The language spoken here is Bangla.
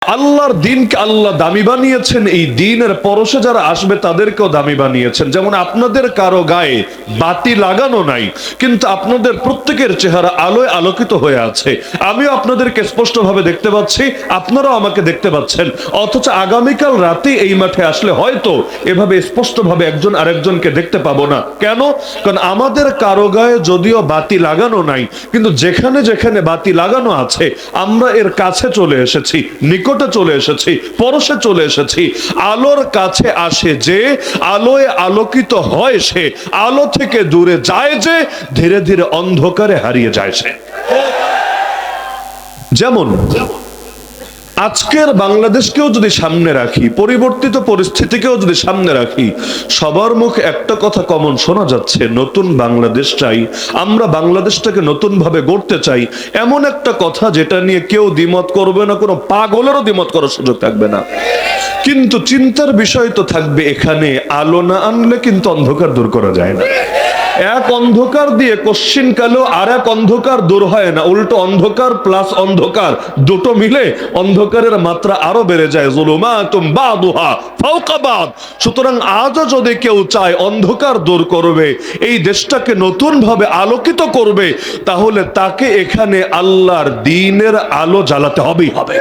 আল্লাহর দিনকে আল্লাহ দামি বানিয়েছেন, এই দিনের পরশে যারা আসবে তাদেরকেও দামি বানিয়েছেন। যেমন আপনাদের কারো গায়ে বাতি লাগানো নাই, কিন্তু আপনাদের প্রত্যেকের চেহারা আলোয় আলোকিত হয়ে আছে। আমিও আপনাদেরকে স্পষ্টভাবে দেখতে পাচ্ছি, আপনারাও আমাকে দেখতে পাচ্ছেন। অথচ আগামীকাল রাতে এই মাঠে আসলে হয়তো এভাবে স্পষ্টভাবে একজন আরেকজনকে দেখতে পাবো না। কেন? কারণ আমাদের কারো গায়ে যদিও বাতি লাগানো নাই, কিন্তু যেখানে যেখানে বাতি লাগানো আছে আমরা এর কাছে চলে এসেছি, নিকটে চলে এসেছি, পরশে চলে এসেছি। আলোর কাছে আসে যে, আলোয় আলোকিত হয় সে, আলো থেকে দূরে যায় যে, ধীরে ধীরে অন্ধকারে হারিয়ে যায় সে। যেমন আজকের বাংলাদেশকেও যদি সামনে রাখি, পরিবর্তিত পরিস্থিতিকেও যদি সামনে রাখি, সবার মুখে একটা কথা কমন শোনা যাচ্ছে, নতুন বাংলাদেশ চাই, আমরা বাংলাদেশটাকে নতুন ভাবে গড়তে চাই। এমন একটা কথা যেটা নিয়ে কেউ দ্বিমত করবে না, কোনো পাগলেরও দ্বিমত করার সুযোগ থাকবে না। কিন্তু চিন্তার বিষয় তো থাকবে এখানে, আলো না আনলে কিন্তু অন্ধকার দূর করা যায় না। এক অন্ধকার দিয়ে কশ্চিন কালো আর এক অন্ধকার দূর হয় না, উল্টো অন্ধকার প্লাস অন্ধকার দুটো মিলে অন্ধকারের মাত্রা আরো বেড়ে যায়। যুলুমাতুম বাদুহা ফাওকা বাদ। সুতরাং আজও যদি কেউ চায় অন্ধকার দূর করবে, এই দেশটাকে নতুন ভাবে আলোকিত করবে, তাহলে তাকে এখানে আল্লাহর দ্বীনের আলো জ্বালাতে হবেই হবে।